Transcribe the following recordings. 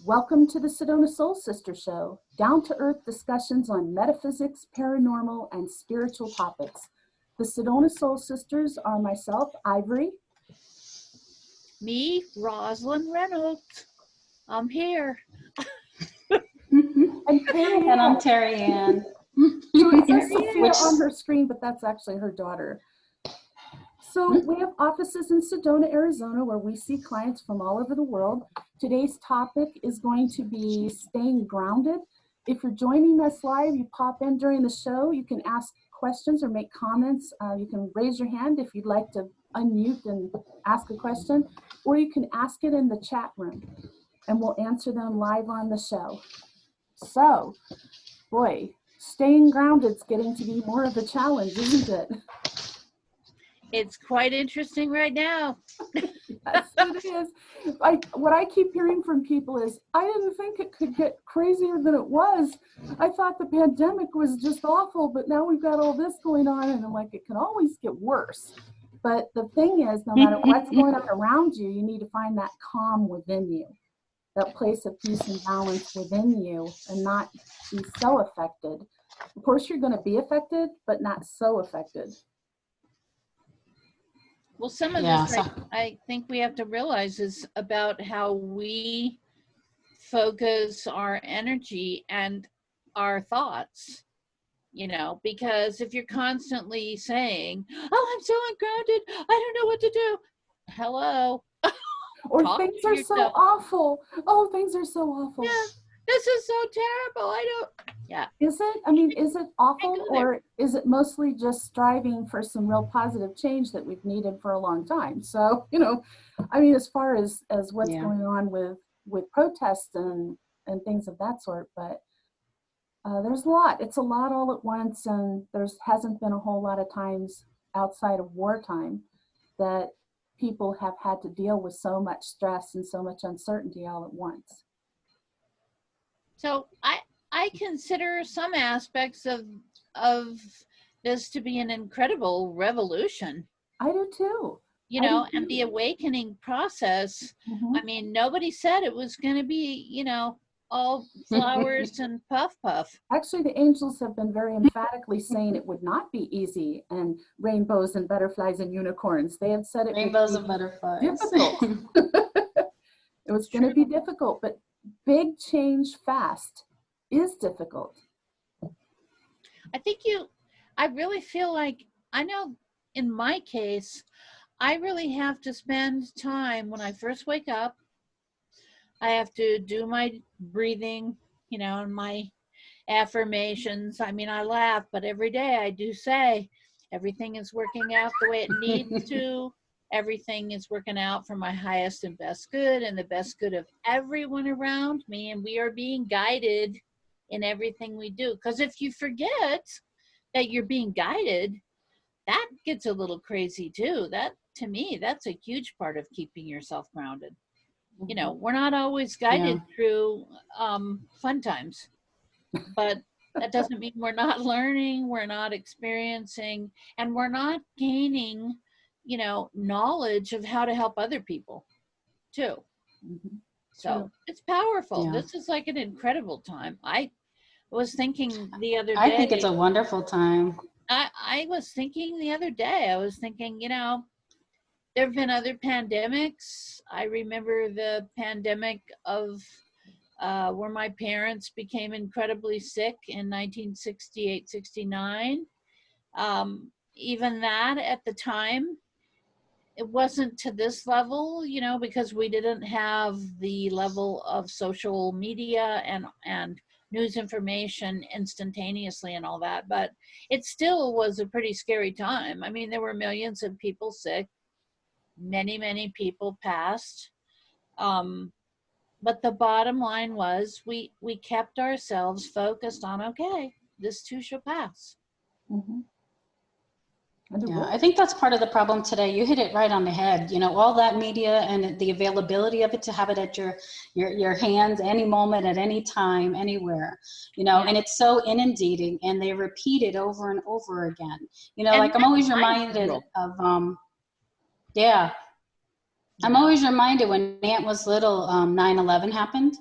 Welcome to the Sedona Soul Sisters Show, down-to-earth discussions on metaphysics, paranormal, and spiritual topics. The Sedona Soul Sisters are myself, Ivory. Me, Rosalind Reynolds. I'm here. And I'm Terri-ann. So it says Sophia on her screen, but that's actually her daughter. So we have offices in Sedona, Arizona, where we see clients from all over the world. Today's topic is going to be staying grounded. If you're joining us live, you pop in during the show. You can ask questions or make comments. You can raise your hand if you'd like to unmute and ask a question, or you can ask it in the chat room, and we'll answer them live on the show. So, boy, staying grounded is getting to be more of a challenge, isn't it? It's quite interesting right now. Yes, it is. What I keep hearing from people is, I didn't think it could get crazier than it was. I thought the pandemic was just awful, but now we've got all this going on, and I'm like, it can always get worse. But the thing is, no matter what's going on around you, you need to find that calm within you, that place of peace and balance within you, and not be so affected. Of course, you're going to be affected, but not so affected. Well, some of this I think we have to realize is about how we focus our energy and our thoughts, you know, because if you're constantly saying, oh, I'm so ungrounded, I don't know what to do. Hello. Or things are so awful. Oh, things are so awful. Yeah, this is so terrible. Yeah. Is it? I mean, is it awful, or is it mostly just striving for some real positive change that we've needed for a long time? So, you know, I mean, as far as what's going on with protests and things of that sort, but there's a lot. It's a lot all at once, and hasn't been a whole lot of times outside of wartime that people have had to deal with so much stress and so much uncertainty all at once. So I consider some aspects of this to be an incredible revolution. I do too. You know, and the awakening process, I mean, nobody said it was going to be, you know, all flowers and puff. Actually, the angels have been very emphatically saying it would not be easy, and rainbows and butterflies and unicorns. They have said it rainbows and butterflies. Difficult. It was going to be difficult, but big change fast is difficult. I really feel like, I know in my case, I really have to spend time when I first wake up. I have to do my breathing, you know, and my affirmations. I mean, I laugh, but every day I do say everything is working out the way it needs to. Everything is working out for my highest and best good and the best good of everyone around me. And we are being guided in everything we do. Because if you forget that you're being guided, that gets a little crazy too. That, to me, that's a huge part of keeping yourself grounded. You know, we're not always guided through fun times, but that doesn't mean we're not learning, we're not experiencing, and we're not gaining, you know, knowledge of how to help other people too. So it's powerful. This is like an incredible time. I was thinking the other day. I think it's a wonderful time. I was thinking the other day, you know, there have been other pandemics. I remember the pandemic of where my parents became incredibly sick in 1968, 69. Even that at the time, it wasn't to this level, you know, because we didn't have the level of social media and news information instantaneously and all that, but it still was a pretty scary time. I mean, there were millions of people sick. Many people passed. But the bottom line was we kept ourselves focused on, okay, this too shall pass. Yeah, I think that's part of the problem today. You hit it right on the head. You know, all that media and the availability of it, to have it at your hands any moment, at any time, anywhere, you know, and it's so inundating, and they repeat it over and over again. You know, and like I'm always reminded of, I'm always reminded when Aunt was little, 9/11 happened.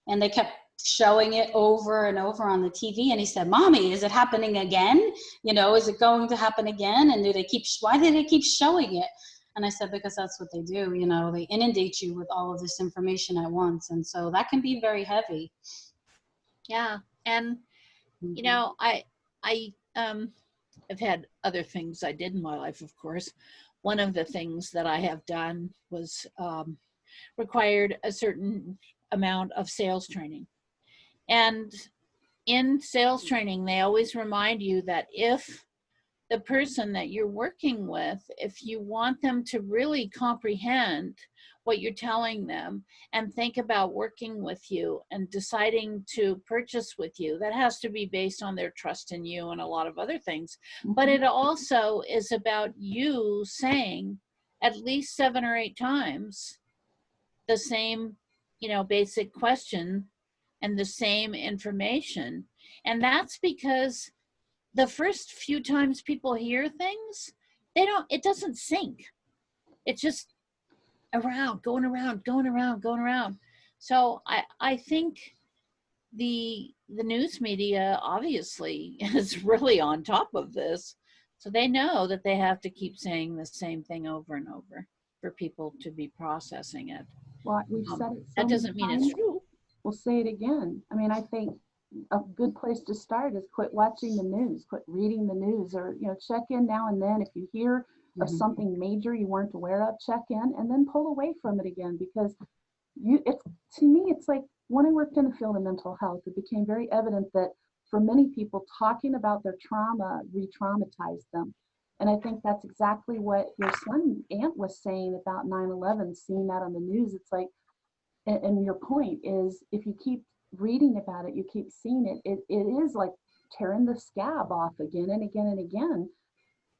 And they kept showing it over and over on the TV. And he said, Mommy, is it happening again? You know, is it going to happen again? And why do they keep showing it? And I said, because that's what they do. You know, they inundate you with all of this information at once. And so that can be very heavy. Yeah. And, you know, I've had other things I did in my life, of course. One of the things that I have done was required a certain amount of sales training. And in sales training, they always remind you that if the person that you're working with, if you want them to really comprehend what you're telling them and think about working with you and deciding to purchase with you, that has to be based on their trust in you and a lot of other things. But it also is about you saying at least 7 or 8 times the same, you know, basic question and the same information. And that's because the first few times people hear things, it doesn't sink. It's just going around. So I think the news media obviously is really on top of this. So they know that they have to keep saying the same thing over and over for people to be processing it. Well, we've said it so that doesn't mean it's true. We'll say it again. I mean, I think a good place to start is quit watching the news, quit reading the news, or, you know, check in now and then. If you hear of something major you weren't aware of, check in and then pull away from it again, because to me, it's like when I worked in the field of mental health, it became very evident that for many people, talking about their trauma re-traumatized them. And I think that's exactly what your son, Aunt, was saying about 9/11, seeing that on the news. It's like, and your point is, if you keep reading about it, you keep seeing it, it is like tearing the scab off again and again and again.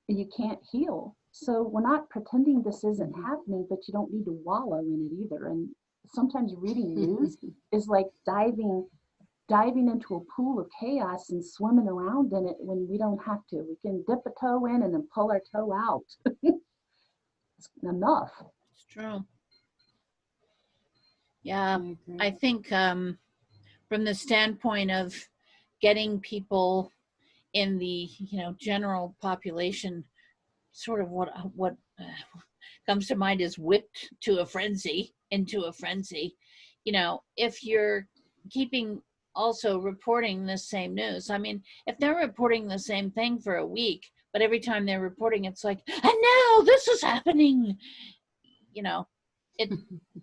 You can't heal. So we're not pretending this isn't happening, but you don't need to wallow in it either. And sometimes reading news is like diving into a pool of chaos and swimming around in it when we don't have to. We can dip a toe in and then pull our toe out. It's enough. It's true. Yeah, I think from the standpoint of getting people in the, you know, general population, sort of what comes to mind is whipped into a frenzy. You know, if you're keeping also reporting the same news, I mean, if they're reporting the same thing for a week, but every time they're reporting, it's like, and now this is happening, you know,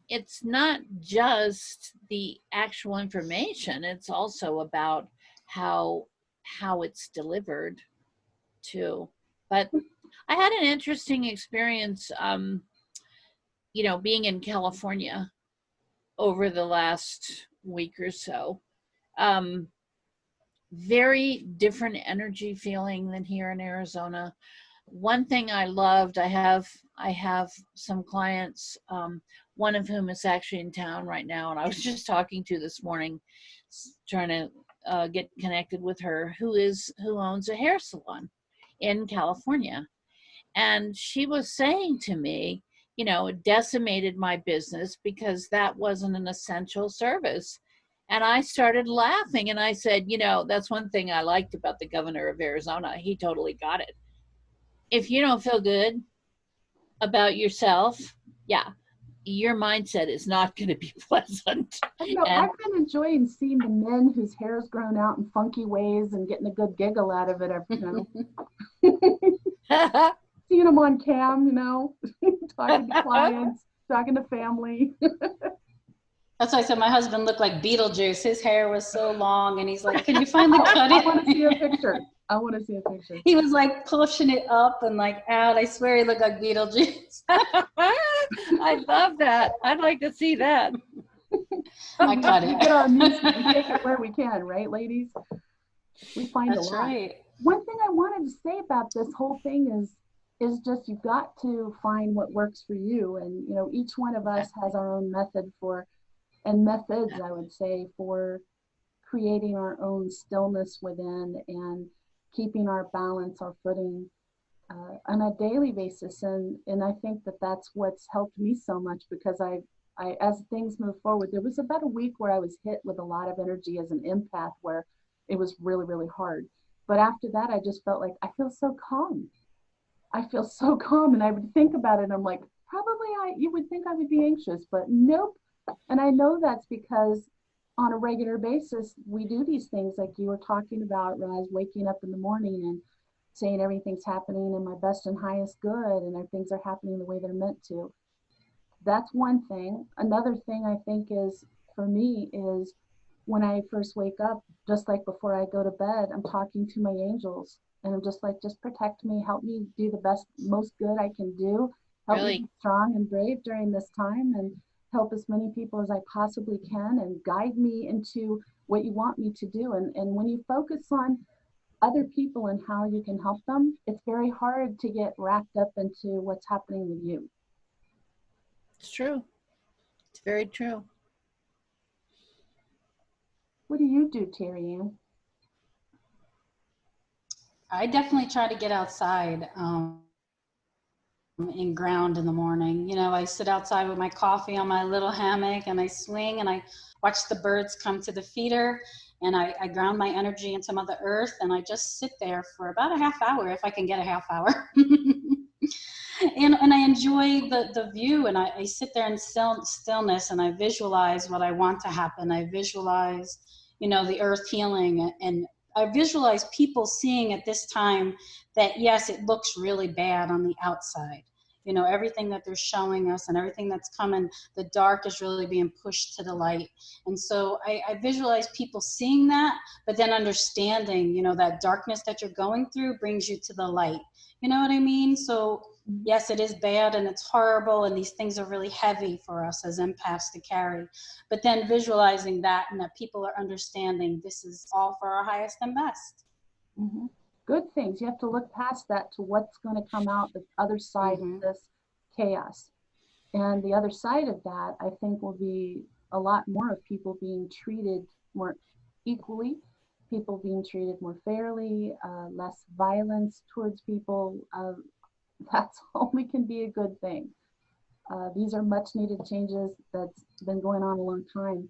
it's not just the actual information, it's also about how it's delivered too. But I had an interesting experience, you know, being in California over the last week or so. Very different energy feeling than here in Arizona. One thing I loved, I have some clients, one of whom is actually in town right now, and I was just talking to this morning, trying to get connected with her, who owns a hair salon in California. And she was saying to me, you know, it decimated my business because that wasn't an essential service. And I started laughing and I said, you know, that's one thing I liked about the governor of Arizona. He totally got it. If you don't feel good about yourself, yeah, your mindset is not going to be pleasant. You know, I've been enjoying seeing the men whose hair's grown out in funky ways and getting a good giggle out of it every time. Seeing them on cam, you know, talking to clients, talking to family. That's why I said my husband looked like Beetlejuice. His hair was so long, and he's like, "Can you find the cutting?" I want to see a picture. He was like pushing it up and like out. I swear he looked like Beetlejuice. I love that. I'd like to see that. I cut it. We get our music, we take it where we can, right, ladies? We find That's a lot. Right. One thing I wanted to say about this whole thing is just you've got to find what works for you. And, you know, each one of us has our own methods, I would say, for creating our own stillness within and keeping our balance, our footing on a daily basis. And I think that that's what's helped me so much, because as things move forward, there was about a week where I was hit with a lot of energy as an empath where it was really, really hard. But after that, I just felt like I feel so calm. I feel so calm. And I would think about it and I'm like, probably you would think I would be anxious, but nope. And I know that's because on a regular basis, we do these things like you were talking about, Roz, waking up in the morning and saying everything's happening in my best and highest good and things are happening the way they're meant to. That's one thing. Another thing I think is for me is when I first wake up, just like before I go to bed, I'm talking to my angels and I'm just like, just protect me, help me do the best, most good I can do, help me Really? be strong and brave during this time and help as many people as I possibly can and guide me into what you want me to do. And when you focus on other people and how you can help them, it's very hard to get wrapped up into what's happening with you. It's true. It's very true. What do you do, Terri-ann? I definitely try to get outside and ground in the morning. You know, I sit outside with my coffee on my little hammock and I swing and I watch the birds come to the feeder and I ground my energy into Mother Earth and I just sit there for about a half hour if I can get a half hour. And I enjoy the view and I sit there in stillness and I visualize what I want to happen. I visualize, you know, the earth healing and I visualize people seeing at this time that, yes, it looks really bad on the outside. You know, everything that they're showing us and everything that's coming, the dark is really being pushed to the light. And so I visualize people seeing that, but then understanding, you know, that darkness that you're going through brings you to the light. You know what I mean? So yes, it is bad and it's horrible and these things are really heavy for us as empaths to carry. But then visualizing that and that people are understanding this is all for our highest and best. Mm-hmm. Good things. You have to look past that to what's going to come out the other side of this chaos. And the other side of that, I think, will be a lot more of people being treated more equally, people being treated more fairly, less violence towards people. That's only can be a good thing. These are much needed changes that's been going on a long time.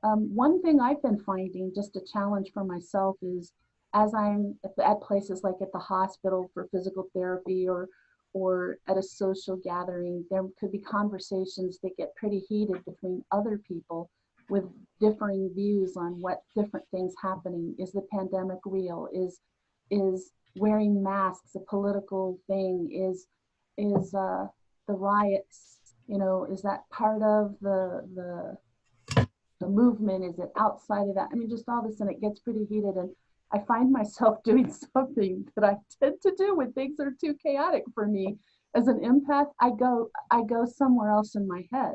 One thing I've been finding, just a challenge for myself, is as I'm at places like at the hospital for physical therapy or at a social gathering, there could be conversations that get pretty heated between other people with differing views on what different things happening. Is the pandemic real? Is wearing masks a political thing? Is the riots, you know, is that part of the movement? Is it outside of that? I mean, just all this, and it gets pretty heated. And I find myself doing something that I tend to do when things are too chaotic for me. As an empath, I go somewhere else in my head.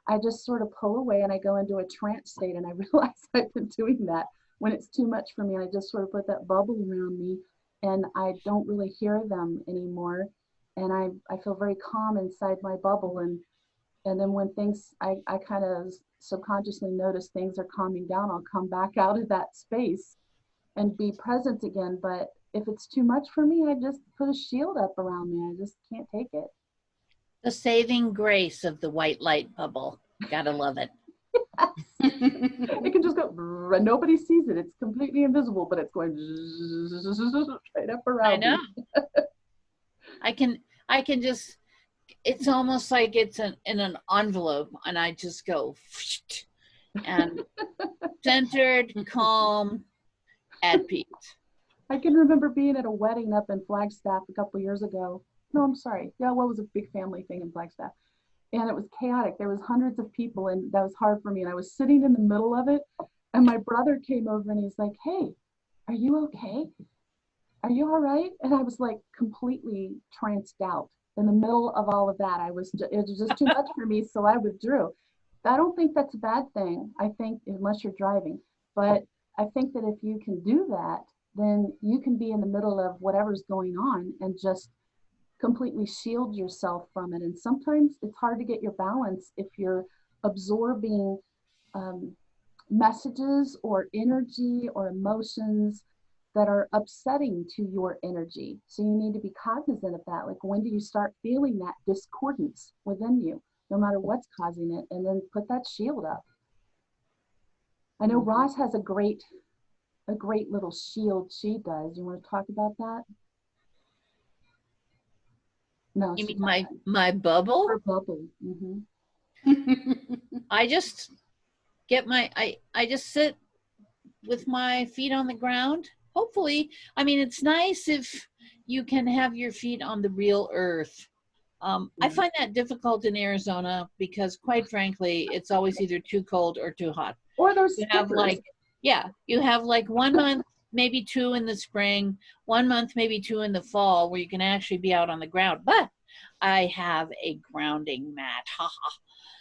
I just sort of pull away and I go into a trance state, and I realize I've been doing that when it's too much for me. I just sort of put that bubble around me and I don't really hear them anymore. And I feel very calm inside my bubble. And then when things, I kind of subconsciously notice things are calming down, I'll come back out of that space and be present again. But if it's too much for me, I just put a shield up around me. I just can't take it. The saving grace of the white light bubble. Gotta love it. It can just go, and nobody sees it. It's completely invisible, but it's going right up around I know. me. I can just, it's almost like it's in an envelope and I just go and centered, calm, at peace. I can remember being at a wedding up in Flagstaff a couple years ago. No, I'm sorry. Yeah, well, it was a big family thing in Flagstaff. And it was chaotic. There was hundreds of people and that was hard for me. And I was sitting in the middle of it. And my brother came over and he's like, "Hey, are you okay? Are you all right?" And I was like completely tranced out in the middle of all of that. It was just too much for me. So I withdrew. I don't think that's a bad thing. I think, unless you're driving, but I think that if you can do that, then you can be in the middle of whatever's going on and just completely shield yourself from it. And sometimes it's hard to get your balance if you're absorbing messages or energy or emotions that are upsetting to your energy. So you need to be cognizant of that. Like, when do you start feeling that discordance within you? no matter what's causing it, and then put that shield up. I know Roz has a great little shield she does. You want to talk about that? No, You she mean my bubble? her bubble. I just get I just sit with my feet on the ground. Hopefully, I mean, it's nice if you can have your feet on the real earth. I find that difficult in Arizona because, quite frankly, it's always either too cold or too hot. Or those You have stickers. you have like 1 month, maybe 2 in the spring, 1 month, maybe 2 in the fall, where you can actually be out on the ground. But I have a grounding mat.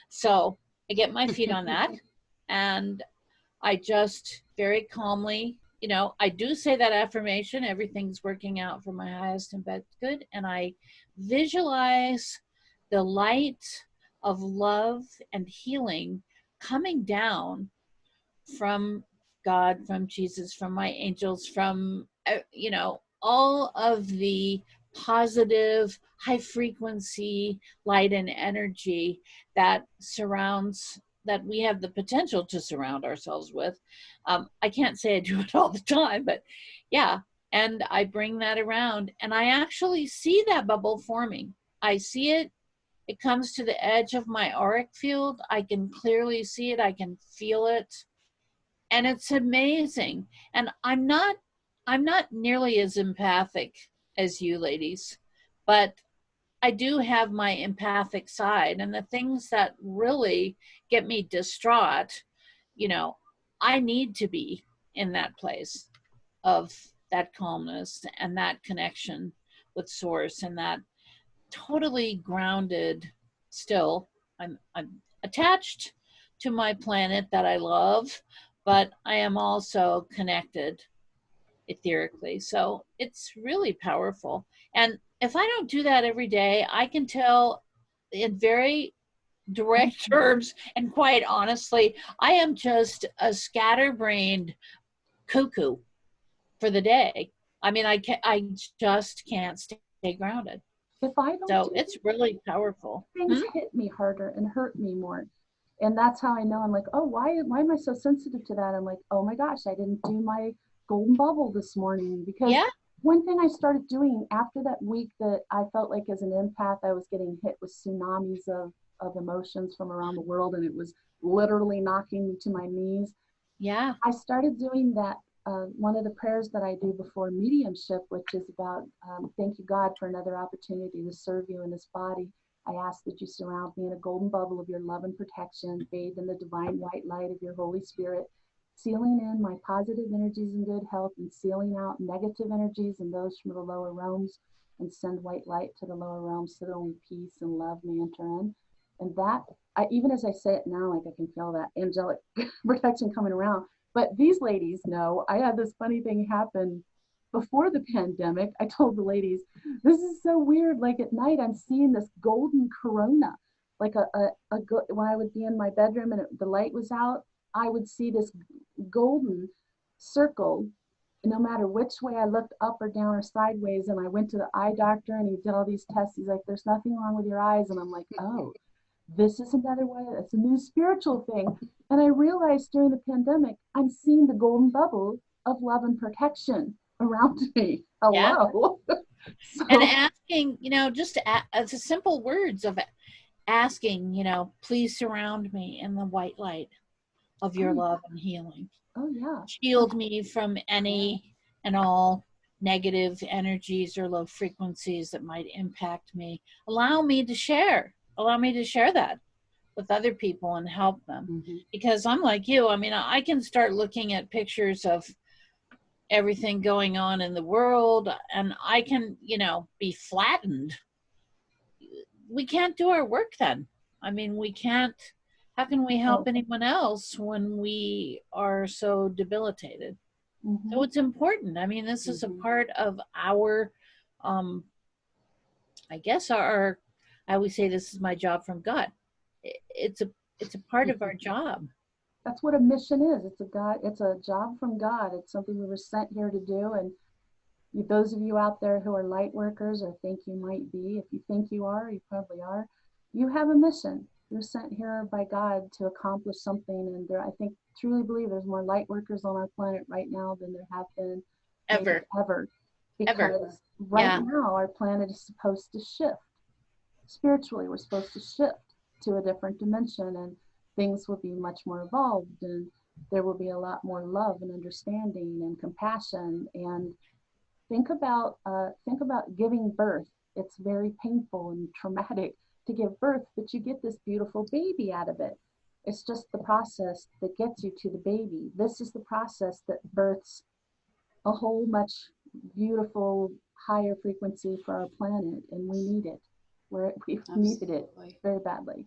So I get my feet on that, and I just very calmly, I do say that affirmation, everything's working out for my highest and best good. And I visualize the light of love and healing coming down from God, from Jesus, from my angels, from, all of the positive, high frequency light and energy that surrounds, that we have the potential to surround ourselves with. I can't say I do it all the time, but yeah. And I bring that around, and I actually see that bubble forming. I see it. It comes to the edge of my auric field. I can clearly see it. I can feel it. And it's amazing. And I'm not nearly as empathic as you ladies, but I do have my empathic side, and the things that really get me distraught, I need to be in that place of that calmness and that connection with source, and that totally grounded. Still, I'm attached to my planet that I love, but I am also connected etherically. So it's really powerful. And if I don't do that every day, I can tell in very direct terms, and quite honestly, I am just a scatterbrained cuckoo for the day. I mean, I just can't stay grounded. If I don't So do it's really powerful. things hit me harder and hurt me more. And that's how I know. I'm like, oh, why am I so sensitive to that? I'm like, oh my gosh, I didn't do my golden bubble this morning. Because Yeah. one thing I started doing after that week that I felt like as an empath, I was getting hit with tsunamis of emotions from around the world, and it was literally knocking me to my knees. Yeah. I started doing that. One of the prayers that I do before mediumship, which is about thank you, God, for another opportunity to serve you in this body. I ask that you surround me in a golden bubble of your love and protection, bathed in the divine white light of your Holy Spirit, sealing in my positive energies and good health, and sealing out negative energies and those from the lower realms, and send white light to the lower realms so that only peace and love may enter in. And that, even as I say it now, like I can feel that angelic protection coming around. But these ladies know I had this funny thing happen before the pandemic. I told the ladies, this is so weird. Like at night, I'm seeing this golden corona. Like when I would be in my bedroom and the light was out, I would see this golden circle. No matter which way I looked, up or down or sideways. And I went to the eye doctor, and he did all these tests. He's like, there's nothing wrong with your eyes. And I'm like, oh, this is another way. It's a new spiritual thing. And I realized during the pandemic, I'm seeing the golden bubble of love and protection around me. Hello. Yeah. So, and asking, just the simple words of asking, please surround me in the white light of your love and healing. Oh, yeah. Shield me from any and all negative energies or low frequencies that might impact me. Allow me to share that with other people and help them. Mm-hmm. Because I'm like you. I mean, I can start looking at pictures of everything going on in the world, and I can, be flattened. We can't do our work then. I mean, we can't. How can we help anyone else when we are so debilitated? Mm-hmm. So it's important. I mean, this is a part of our, I guess I always say this is my job from God. It's a part of our job. That's what a mission is. It's a job from God. It's something we were sent here to do. And those of you out there who are light workers or think you might be, if you think you are, you probably are, you have a mission. You're sent here by God to accomplish something, and I think, truly believe there's more light workers on our planet right now than there have been maybe Ever. ever. Ever. Because right Yeah. now our planet is supposed to shift. Spiritually, we're supposed to shift to a different dimension, and things will be much more evolved, and there will be a lot more love and understanding and compassion. And think about giving birth. It's very painful and traumatic to give birth, but you get this beautiful baby out of it. It's just the process that gets you to the baby. This is the process that births a whole much beautiful higher frequency for our planet, and we need it. We've needed it very badly.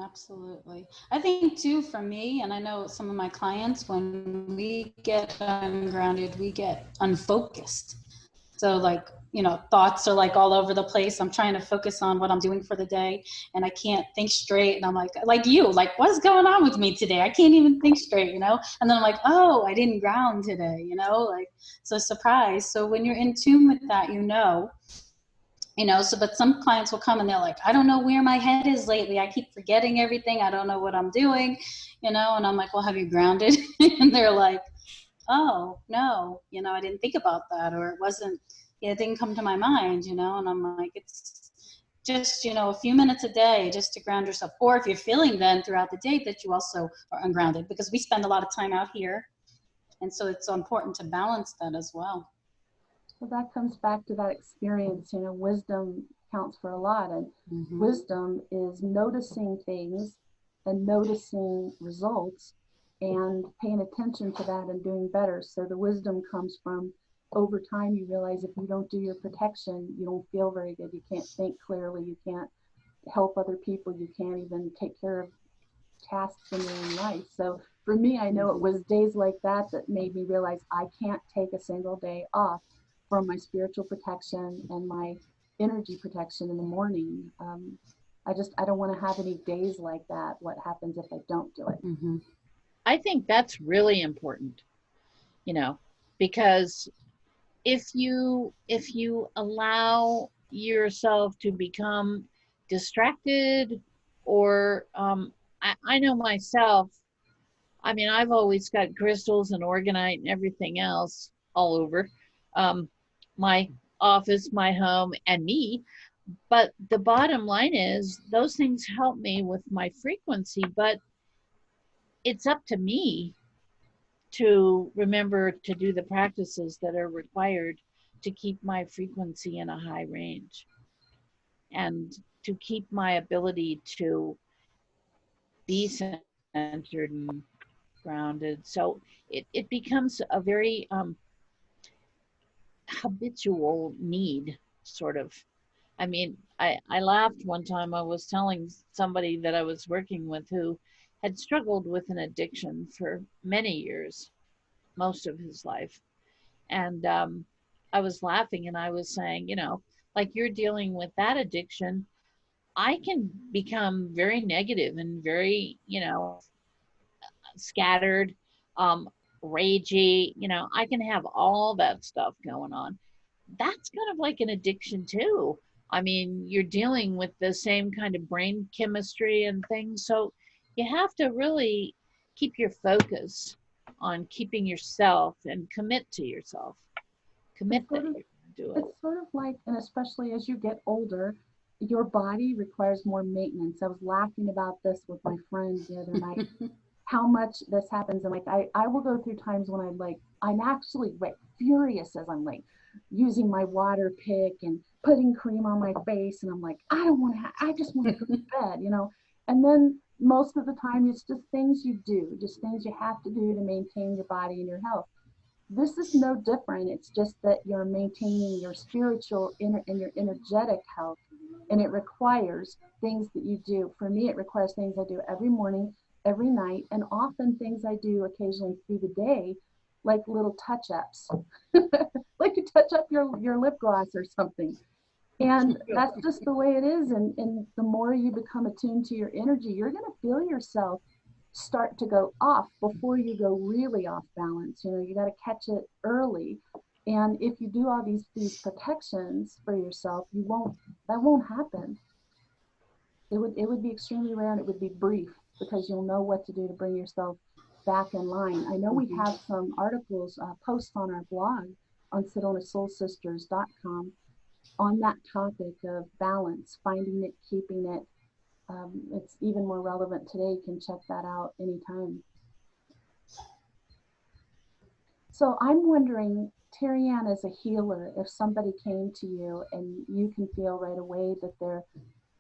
Absolutely. I think too, for me, and I know some of my clients, when we get ungrounded, we get unfocused. So like, you know, thoughts are like all over the place. I'm trying to focus on what I'm doing for the day, and I can't think straight. And I'm like you, like, what's going on with me today? I can't even think straight, you know? And then I'm like, oh, I didn't ground today, you know? Like, so surprise. So when you're in tune with that, you know, so, but some clients will come and they're like, I don't know where my head is lately. I keep forgetting everything. I don't know what I'm doing, and I'm like, well, have you grounded? And they're like, oh, no, I didn't think about that, or it didn't come to my mind, and I'm like, it's just, a few minutes a day just to ground yourself. Or if you're feeling then throughout the day that you also are ungrounded, because we spend a lot of time out here. And so it's so important to balance that as well. Well, that comes back to that experience. Wisdom counts for a lot, and wisdom is noticing things and noticing results and paying attention to that and doing better. So the wisdom comes from, over time, you realize if you don't do your protection, you don't feel very good. You can't think clearly. You can't help other people. You can't even take care of tasks in your own life. So for me, I know it was days like that that made me realize I can't take a single day off for my spiritual protection and my energy protection in the morning. I don't want to have any days like that. What happens if I don't do it? I think that's really important, because if you allow yourself to become distracted, or I know myself, I've always got crystals and organite and everything else all over my office, my home, and me. But the bottom line is those things help me with my frequency, but it's up to me to remember to do the practices that are required to keep my frequency in a high range and to keep my ability to be centered and grounded. So it becomes a very habitual need, sort of. I laughed one time. I was telling somebody that I was working with who had struggled with an addiction for many years, most of his life. And I was laughing and I was saying, like you're dealing with that addiction, I can become very negative and very, scattered, ragey, I can have all that stuff going on. That's kind of like an addiction too. You're dealing with the same kind of brain chemistry and things. So you have to really keep your focus on keeping yourself and commit to yourself. Commit that you're going to do it. It's sort of like, and especially as you get older, your body requires more maintenance. I was laughing about this with my friend the other night. How much this happens, and I will go through times when I'm actually furious as I'm using my water pick and putting cream on my face, and I'm like, I just want to go to bed, and then most of the time it's just things you do, just things you have to do to maintain your body and your health. This is no different. It's just that you're maintaining your spiritual and your energetic health, and it requires things that you do. For me, it requires things I do every morning, every night, and often things I do occasionally through the day, like little touch-ups, like you touch up your lip gloss or something. And that's just the way it is. And the more you become attuned to your energy, you're going to feel yourself start to go off before you go really off balance. You got to catch it early. And if you do all these protections for yourself, that won't happen. It would be extremely rare, and it would be brief because you'll know what to do to bring yourself back in line. I know we have some articles, posts on our blog on SedonaSoulSisters.com on that topic of balance, finding it, keeping it. It's even more relevant today. You can check that out anytime. So I'm wondering, Terri-ann, as a healer, if somebody came to you and you can feel right away that they're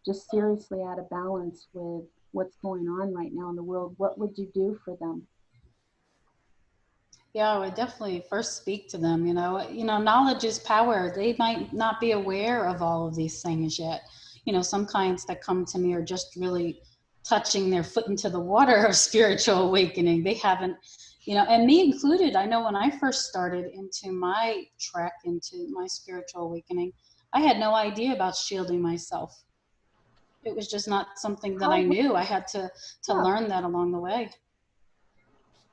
just seriously out of balance with what's going on right now in the world, what would you do for them? Yeah, I would definitely first speak to them. Knowledge is power. They might not be aware of all of these things yet. Some clients that come to me are just really touching their foot into the water of spiritual awakening. They haven't, and me included. I know when I first started into my trek into my spiritual awakening, I had no idea about shielding myself. It was just not something that I knew. I had to learn that along the way.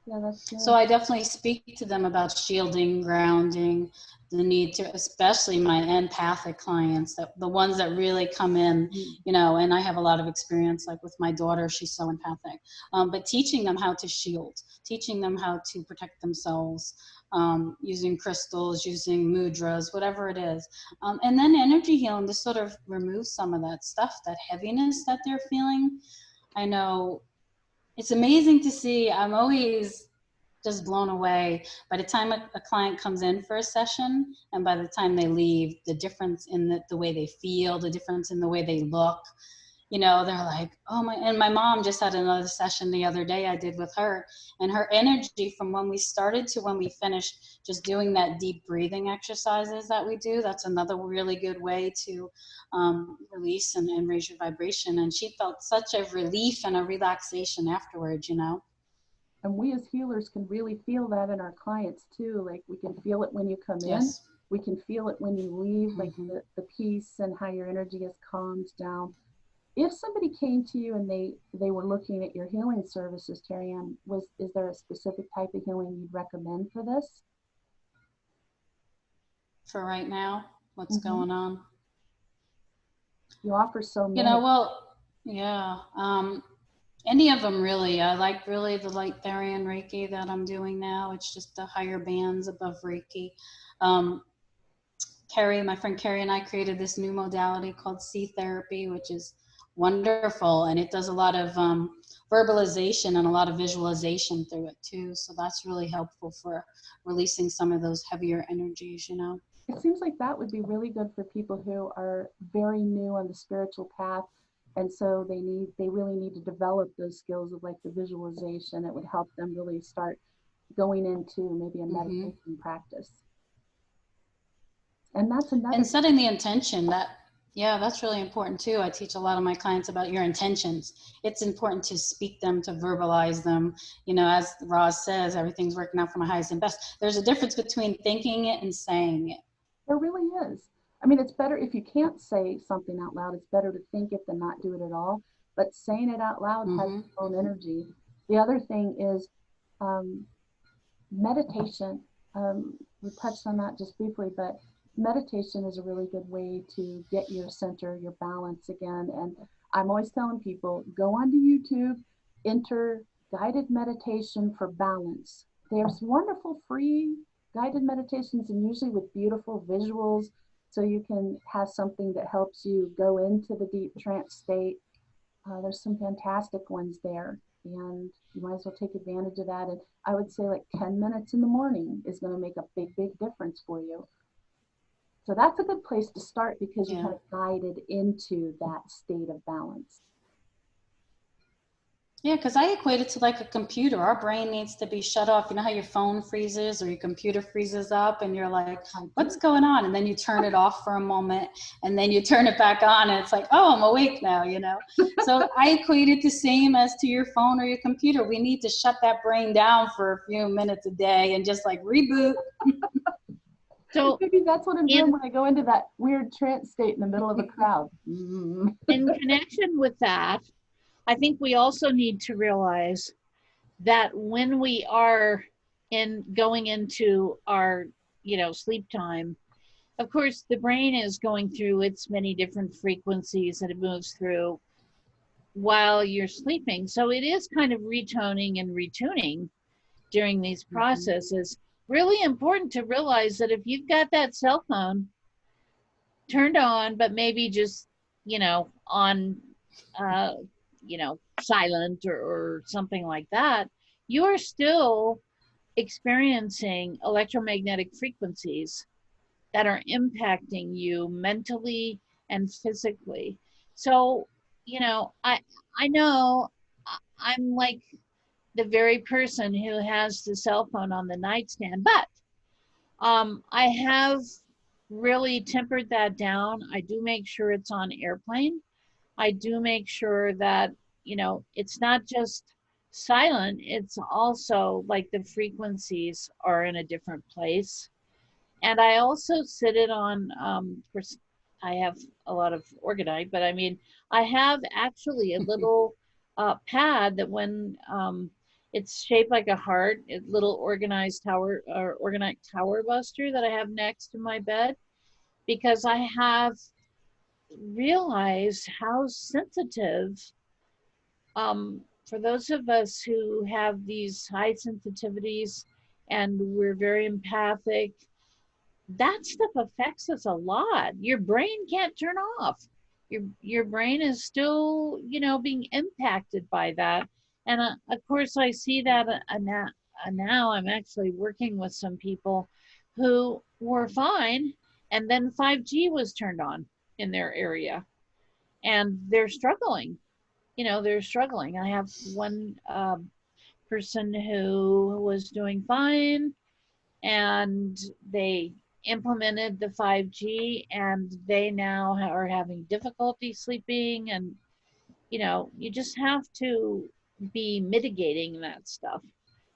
Yeah, that's good. So I definitely speak to them about shielding, grounding, the need to, especially my empathic clients, that the ones that really come in, and I have a lot of experience, like with my daughter, she's so empathic, but teaching them how to shield, teaching them how to protect themselves, using crystals, using mudras, whatever it is. And then energy healing to sort of remove some of that stuff, that heaviness that they're feeling. I know it's amazing to see. I'm always just blown away by the time a client comes in for a session and by the time they leave, the difference in the way they feel, the difference in the way they look. They're like, oh my, and my mom just had another session the other day I did with her, and her energy from when we started to when we finished, just doing that deep breathing exercises that we do, that's another really good way to release and raise your vibration. And she felt such a relief and a relaxation afterwards. And we as healers can really feel that in our clients too. Like we can feel it when you come in, we can feel it when you leave, like the peace and how your energy has calmed down. If somebody came to you and they were looking at your healing services, Terri-ann, is there a specific type of healing you'd recommend for this? For right now, what's going on? You offer so many. Any of them really. I like really the light Terri-ann Reiki that I'm doing now. It's just the higher bands above Reiki. My friend Carrie and I created this new modality called sea therapy, which is wonderful, and it does a lot of verbalization and a lot of visualization through it too. So that's really helpful for releasing some of those heavier energies. It seems like that would be really good for people who are very new on the spiritual path, and so they really need to develop those skills of like the visualization. It would help them really start going into maybe a meditation practice. And that's another. And setting the intention, that's really important too. I teach a lot of my clients about your intentions. It's important to speak them, to verbalize them. As Roz says, everything's working out for my highest and best. There's a difference between thinking it and saying it. There really is. I mean, it's better if you can't say something out loud. It's better to think it than not do it at all. But saying it out loud has its own energy. The other thing is meditation. We touched on that just briefly, but meditation is a really good way to get your center, your balance again. And I'm always telling people, go onto YouTube, enter guided meditation for balance. There's wonderful free guided meditations, and usually with beautiful visuals, so you can have something that helps you go into the deep trance state. There's some fantastic ones there, and you might as well take advantage of that. And I would say like 10 minutes in the morning is going to make a big difference for you. So that's a good place to start because you're kind of guided into that state of balance. Yeah, because I equate it to like a computer. Our brain needs to be shut off. You know how your phone freezes or your computer freezes up and you're like, what's going on? And then you turn it off for a moment and then you turn it back on and it's like, oh, I'm awake now, So I equate it the same as to your phone or your computer. We need to shut that brain down for a few minutes a day and just like reboot. So maybe that's what I'm doing when I go into that weird trance state in the middle of a crowd. In connection with that, I think we also need to realize that when we are going into our, sleep time, of course, the brain is going through its many different frequencies that it moves through. while you're sleeping. So it is kind of retoning and retuning during these processes. Really important to realize that if you've got that cell phone turned on, but maybe just, on, silent or something like that, you are still experiencing electromagnetic frequencies that are impacting you mentally and physically. So, I know I'm like the very person who has the cell phone on the nightstand, but I have really tempered that down. I do make sure it's on airplane. I do make sure that, it's not just silent, it's also like the frequencies are in a different place. And I also sit it on, I have a lot of organite, but I mean, I have actually a little pad that when it's shaped like a heart, a little organized tower or organite tower buster that I have next to my bed, because I have realized how sensitive, for those of us who have these high sensitivities and we're very empathic, that stuff affects us a lot. Your brain can't turn off. Your brain is still, being impacted by that. And of course, I see that now I'm actually working with some people who were fine, and then 5G was turned on in their area, and they're struggling. They're struggling. I have one person who was doing fine, and they implemented the 5G, and they now are having difficulty sleeping. And you just have to be mitigating that stuff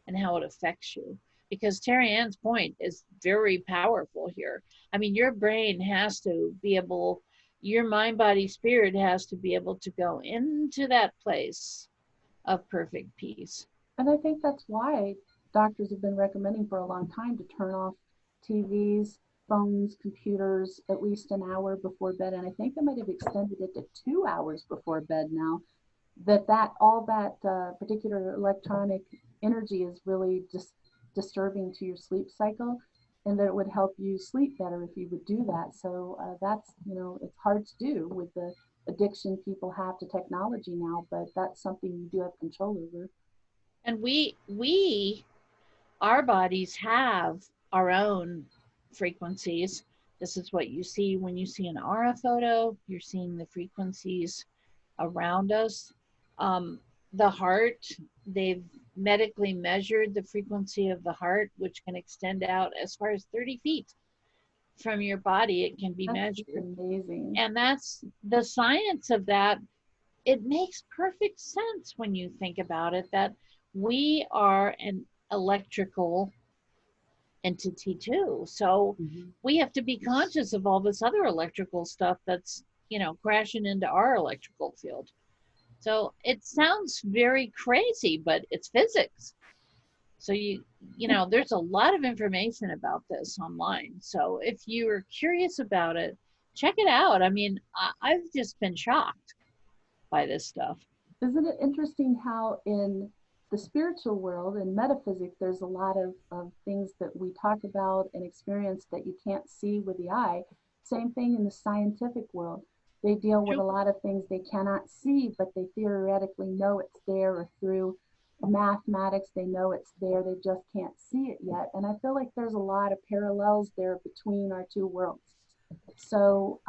and how it affects you, because Terri-ann's point is very powerful here. I mean, your brain has to be able, your mind, body, spirit has to be able to go into that place of perfect peace. And I think that's why doctors have been recommending for a long time to turn off TVs, phones, computers at least an hour before bed. And I think they might have extended it to 2 hours before bed now. All that particular electronic energy is really just disturbing to your sleep cycle, and that it would help you sleep better if you would do that. So that's, it's hard to do with the addiction people have to technology now, but that's something you do have control over. And our bodies have our own frequencies. This is what you see when you see an aura photo. You're seeing the frequencies around us. The heart, they've medically measured the frequency of the heart, which can extend out as far as 30 feet from your body. It can be measured. Amazing. And that's the science of that. It makes perfect sense when you think about it, that we are an electrical entity too. So we have to be conscious of all this other electrical stuff that's, crashing into our electrical field. So it sounds very crazy, but it's physics. So there's a lot of information about this online. So if you're curious about it, check it out. I mean, I've just been shocked by this stuff. Isn't it interesting how in the spiritual world and metaphysics, there's a lot of things that we talk about and experience that you can't see with the eye. Same thing in the scientific world. They deal with a lot of things they cannot see, but they theoretically know it's there, or through mathematics, they know it's there. They just can't see it yet. And I feel like there's a lot of parallels there between our two worlds. So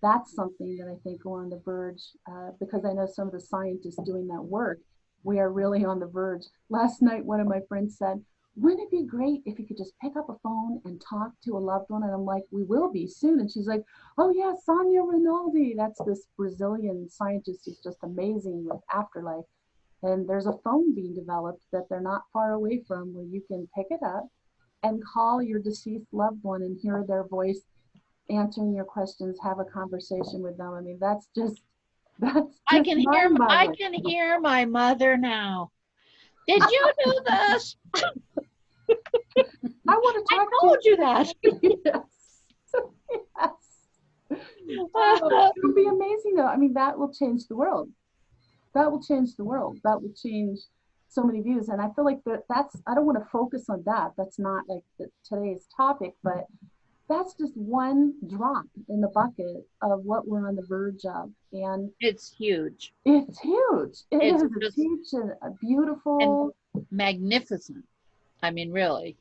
that's something that I think we're on the verge, because I know some of the scientists doing that work, we are really on the verge. Last night, one of my friends said, wouldn't it be great if you could just pick up a phone and talk to a loved one? And I'm like, we will be soon. And she's like, oh yeah, Sonia Rinaldi. That's this Brazilian scientist who's just amazing with afterlife. And there's a phone being developed that they're not far away from, where you can pick it up and call your deceased loved one and hear their voice answering your questions, have a conversation with them. I mean, that's just I can hear my mother now. Did you do this? I want to talk. I told you that. Yes. Yes. It'll be amazing though. I mean, that will change the world. that will change the world. That will change so many views. And I feel like that's, I don't want to focus on that. That's not like today's topic, but that's just one drop in the bucket of what we're on the verge of. And It's huge. it's huge. It's It's huge and beautiful. And magnificent. I mean, really.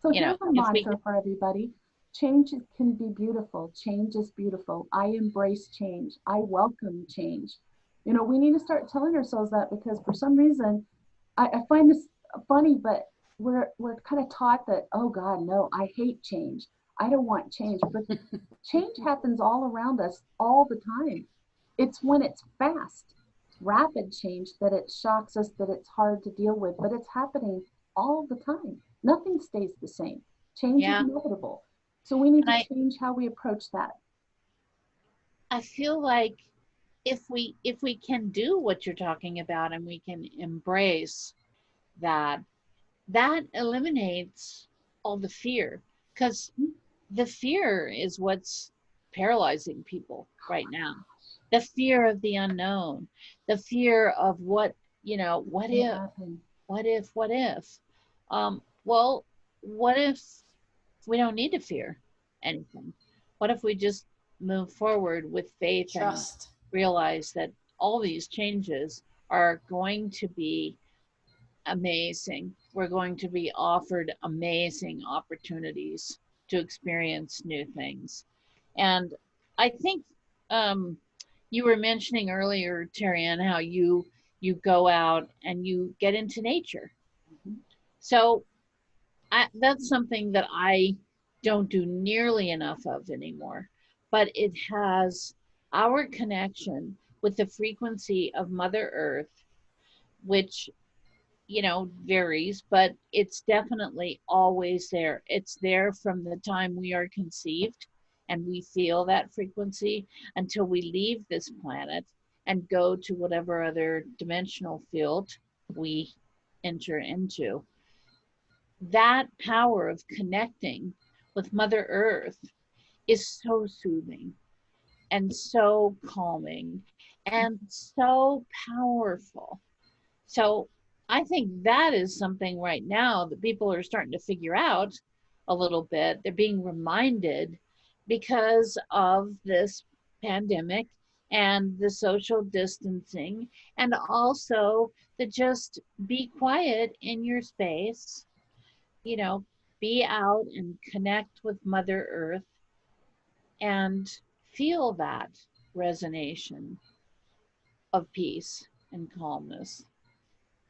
So here's a mantra for everybody. Change can be beautiful. Change is beautiful. I embrace change. I welcome change. You know, we need to start telling ourselves that, because for some reason, I find this funny, but we're kind of taught that, oh God, no, I hate change. I don't want change. But change happens all around us all the time. It's when it's fast, rapid change that it shocks us, that it's hard to deal with, but it's happening all the time. Nothing stays the same. Change is inevitable. So we need to change how we approach that. I feel like if we can do what you're talking about, and we can embrace that, that eliminates all the fear, because the fear is what's paralyzing people right now. The fear of the unknown, the fear of what, you know, what if. Well, what if we don't need to fear anything? What if we just move forward with faith, trust, and realize that all these changes are going to be amazing? We're going to be offered amazing opportunities to experience new things. And I think you were mentioning earlier, Terri-ann, how you go out and you get into nature. So that's something that I don't do nearly enough of anymore, but it has our connection with the frequency of Mother Earth, which, you know, varies, but it's definitely always there. It's there from the time we are conceived, and we feel that frequency until we leave this planet and go to whatever other dimensional field we enter into. That power of connecting with Mother Earth is so soothing and so calming and so powerful. So I think that is something right now that people are starting to figure out a little bit. They're being reminded because of this pandemic and the social distancing, and also the just be quiet in your space, you know, be out and connect with Mother Earth and feel that resonation of peace and calmness.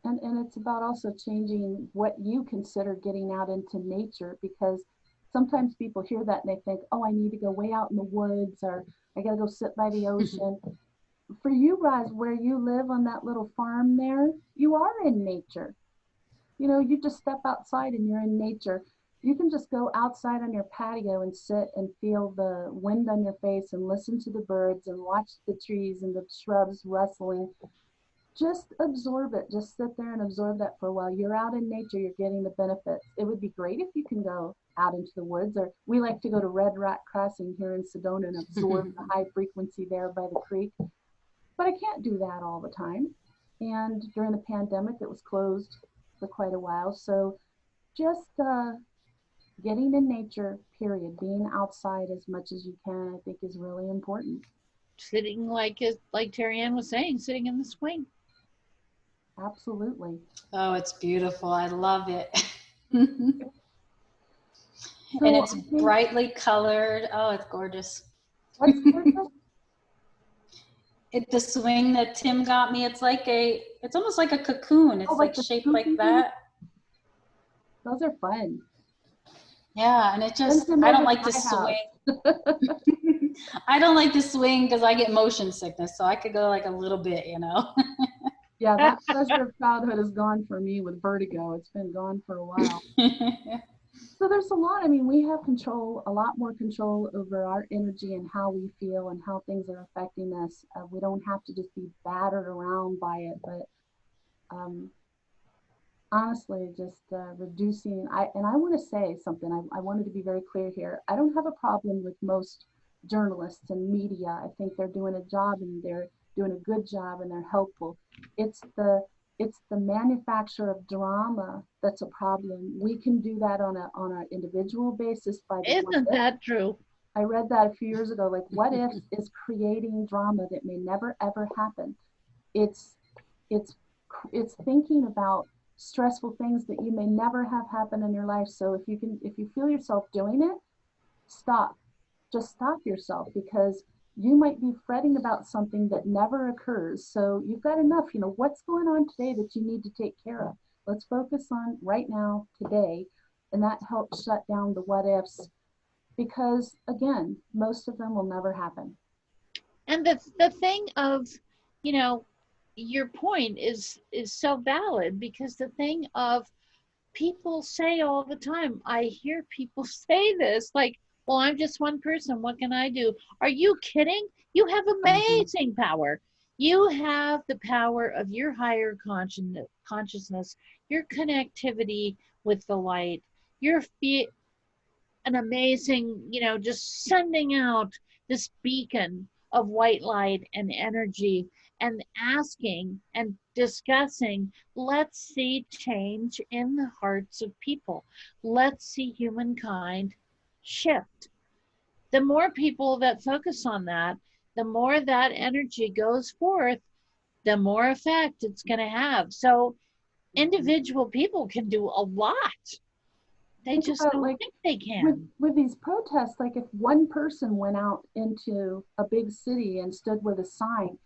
And it's about also changing what you consider getting out into nature, because sometimes people hear that and they think, oh, I need to go way out in the woods, or I got to go sit by the ocean. For you, Roz, where you live on that little farm there, you are in nature. You know, you just step outside and you're in nature. You can just go outside on your patio and sit and feel the wind on your face and listen to the birds and watch the trees and the shrubs rustling. Just absorb it. Just sit there and absorb that for a while. You're out in nature, you're getting the benefits. It would be great if you can go out into the woods, or we like to go to Red Rock Crossing here in Sedona and absorb the high frequency there by the creek. But I can't do that all the time. And during the pandemic, it was closed for quite a while. So just getting in nature, period, being outside as much as you can, I think is really important. Sitting like Terri-ann was saying, sitting in the swing. Absolutely. Oh, it's beautiful. I love it. So and it's brightly colored. Oh, it's gorgeous. What's gorgeous? The swing that Tim got me, it's almost like a cocoon. It's like shaped like that. Those are fun. Yeah, and it just, I don't like to swing. I don't like to swing because I get motion sickness, so I could go like a little bit, you know. Yeah, that pleasure of childhood is gone for me with vertigo. It's been gone for a while. So there's a lot. I mean, we have control, a lot more control over our energy and how we feel and how things are affecting us. We don't have to just be battered around by it, but honestly, just reducing. I want to say something. I wanted to be very clear here. I don't have a problem with most journalists and media. I think they're doing a job and they're doing a good job and they're helpful. It's the manufacture of drama that's a problem. We can do that on an individual basis by the what Isn't if. that true? I read that a few years ago. Like, what if is creating drama that may never ever happen. It's it's it's thinking about stressful things that you may never have happen in your life. So if you feel yourself doing it, stop. Just stop yourself, because you might be fretting about something that never occurs. So you've got enough, what's going on today that you need to take care of. Let's focus on right now, today, and that helps shut down the what ifs, because again, most of them will never happen. And the thing of, you know, your point is so valid, because the thing of, people say all the time, I hear people say this, like, well, I'm just one person, what can I do? Are you kidding? You have amazing power. You have the power of your higher consciousness, your connectivity with the light, your an amazing, just sending out this beacon of white light and energy, and asking and discussing, let's see change in the hearts of people. Let's see humankind shift. The more people that focus on that, the more that energy goes forth, the more effect it's going to have. So individual people can do a lot. They Think just about, don't like, think they can. with these protests, like if one person went out into a big city and stood with a sign,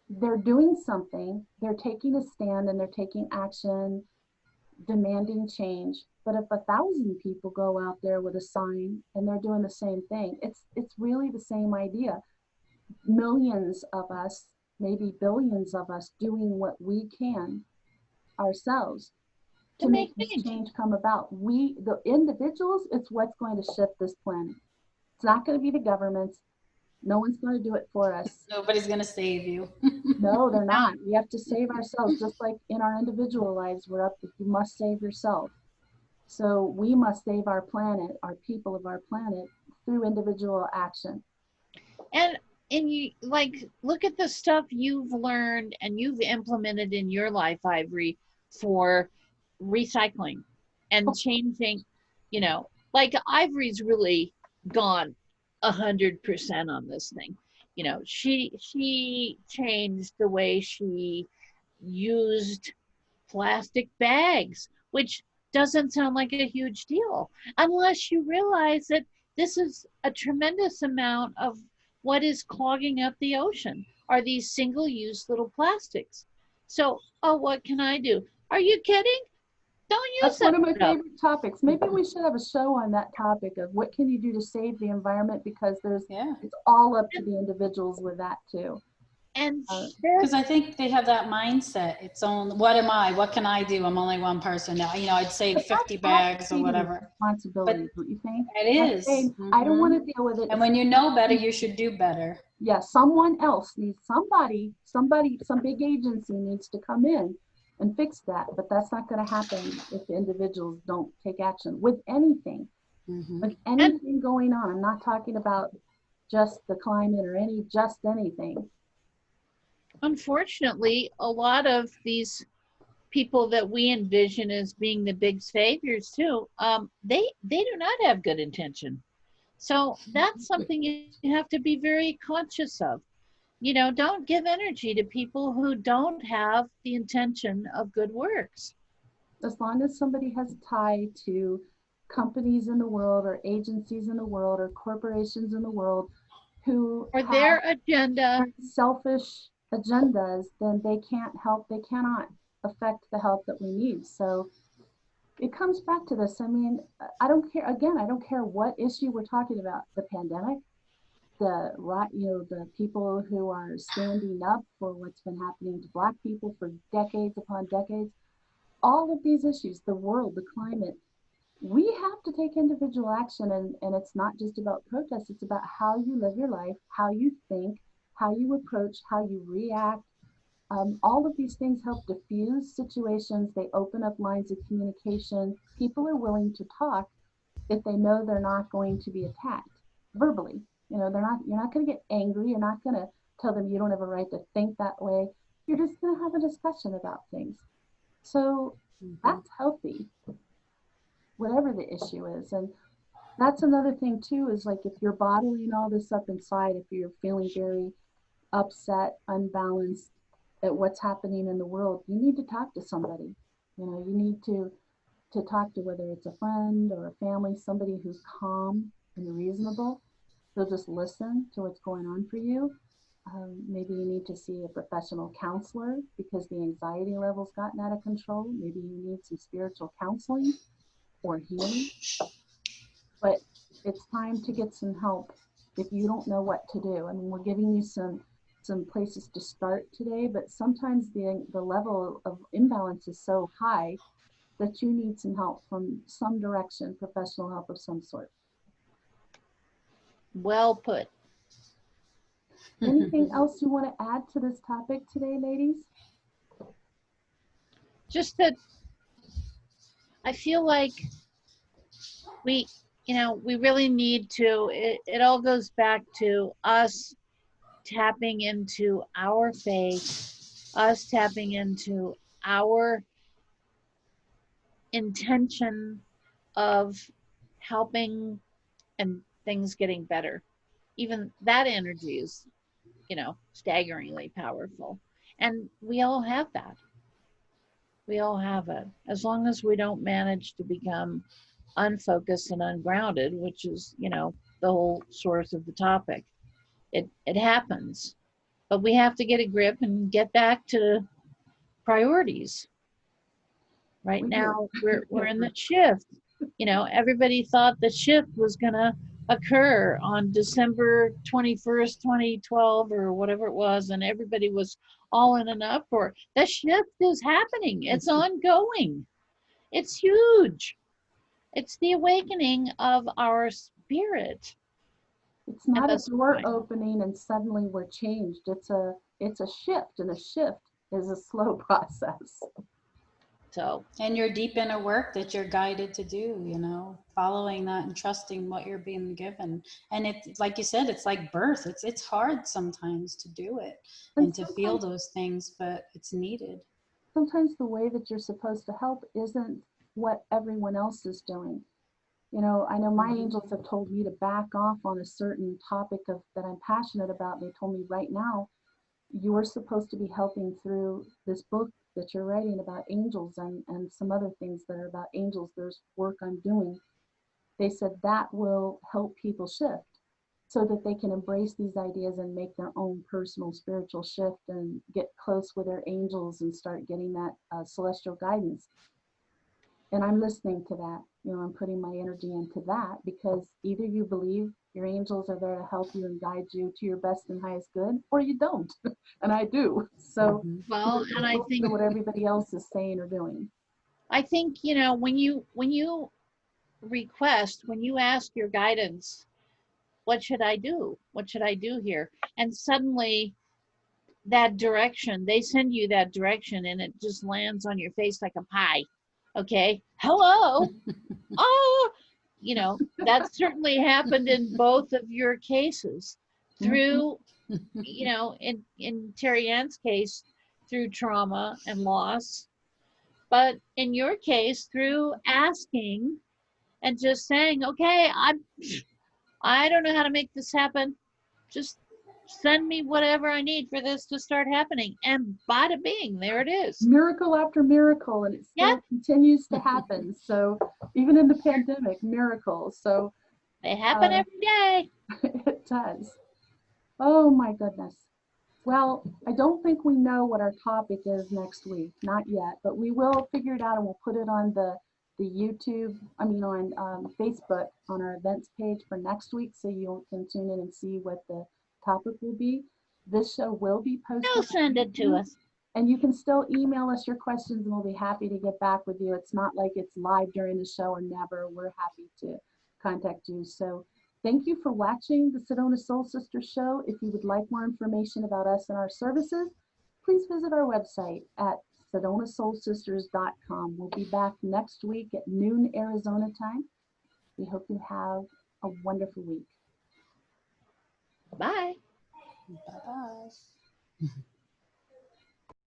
they're doing something, they're taking a stand and they're taking action, demanding change. But if 1,000 people go out there with a sign and they're doing the same thing, it's really the same idea. Millions of us, maybe billions of us, doing what we can ourselves to make this change come about. We, the individuals, it's what's going to shift this planet. It's not going to be the governments. No one's going to do it for us. Nobody's going to save you. No, they're not. We have to save ourselves, just like in our individual lives. You must save yourself. So we must save our planet, our people of our planet, through individual action. And you, like, look at the stuff you've learned and you've implemented in your life, Ivory, for recycling and changing. Like, Ivory's really gone 100% on this thing. She changed the way she used plastic bags, which doesn't sound like a huge deal unless you realize that this is a tremendous amount of what is clogging up the ocean, are these single-use little plastics. So, oh, what can I do? Are you kidding? Don't use That's one of my stuff. favorite topics. Maybe we should have a show on that topic of what can you do to save the environment, because it's all up to the individuals with that too. And because I think they have that mindset. It's on, what am I? What can I do? I'm only one person now. I'd save 50 bags or whatever. Responsibility, don't you think? It is. I don't want to deal with it. And when you know better, you should do better. Yeah, someone else needs, some big agency needs to come in and fix that. But that's not going to happen if the individuals don't take action with anything. Like anything going on. I'm not talking about just the climate or anything. Unfortunately, a lot of these people that we envision as being the big saviors too, they do not have good intention. So that's something you have to be very conscious of. Don't give energy to people who don't have the intention of good works. As long as somebody has a tie to companies in the world or agencies in the world or corporations in the world who or their agenda, selfish agendas, then they cannot affect the help that we need. So it comes back to this. I mean, I don't care what issue we're talking about, the pandemic, the people who are standing up for what's been happening to Black people for decades upon decades, all of these issues, the world, the climate, we have to take individual action, and it's not just about protests, it's about how you live your life, how you think, how you approach, how you react. All of these things help diffuse situations. They open up lines of communication. People are willing to talk if they know they're not going to be attacked verbally. You're not going to get angry. You're not going to tell them you don't have a right to think that way. You're just going to have a discussion about things. So that's healthy, whatever the issue is. And that's another thing too, is like if you're bottling all this up inside, if you're feeling very upset, unbalanced at what's happening in the world, you need to talk to somebody. You know, you need to talk to, whether it's a friend or a family, somebody who's calm and reasonable. They'll just listen to what's going on for you. Maybe you need to see a professional counselor because the anxiety level's gotten out of control. Maybe you need some spiritual counseling or healing. But it's time to get some help if you don't know what to do. I mean, we're giving you some places to start today, but sometimes the level of imbalance is so high that you need some help from some direction, professional help of some sort. Well put. Anything else you want to add to this topic today, ladies? Just that I feel like we really need to, it all goes back to us tapping into our faith, us tapping into our intention of helping and things getting better. Even that energy is, staggeringly powerful. And we all have that. We all have it. As long as we don't manage to become unfocused and ungrounded, which is, the whole source of the topic. It happens. But we have to get a grip and get back to priorities. Right now, we're in the shift. Everybody thought the shift was going to occur on December 21st, 2012, or whatever it was, and everybody was all in an uproar. The shift is happening. It's ongoing. It's huge. It's the awakening of our spirit. It's not a door opening and suddenly we're changed. It's a shift, and a shift is a slow process. So, and your deep inner work that you're guided to do, following that and trusting what you're being given. And it's like you said, it's like birth. It's hard sometimes to do it and to feel those things, but it's needed. Sometimes the way that you're supposed to help isn't what everyone else is doing. I know my angels have told me to back off on a certain topic that I'm passionate about. They told me right now, you're supposed to be helping through this book that you're writing about angels and some other things that are about angels. There's work I'm doing. They said that will help people shift so that they can embrace these ideas and make their own personal spiritual shift and get close with their angels and start getting that celestial guidance. And I'm listening to that. I'm putting my energy into that, because either you believe your angels are there to help you and guide you to your best and highest good, or you don't. And I do. So, well, and I think what everybody else is saying or doing. I think, when you request, when you ask your guidance, what should I do? What should I do here? And suddenly that direction, they send you that direction and it just lands on your face like a pie. Okay. Hello. Oh, that certainly happened in both of your cases through, in Terri-ann's case, through trauma and loss. But in your case, through asking and just saying, okay, I don't know how to make this happen. Just send me whatever I need for this to start happening. And bada bing, there it is. Miracle after miracle, and it still continues to happen. So even in the pandemic, miracles. So they happen every day. It does. Oh my goodness. Well, I don't think we know what our topic is next week. Not yet, but we will figure it out and we'll put it on the YouTube, on Facebook, on our events page for next week, so you can tune in and see what the topic will be. This show will be posted. They'll send it to us. And you can still email us your questions and we'll be happy to get back with you. It's not like it's live during the show or never. We're happy to contact you. So thank you for watching the Sedona Soul Sisters Show. If you would like more information about us and our services, please visit our website at sedonasoulsisters.com. We'll be back next week at noon Arizona time. We hope you have a wonderful week. Bye. Bye-bye.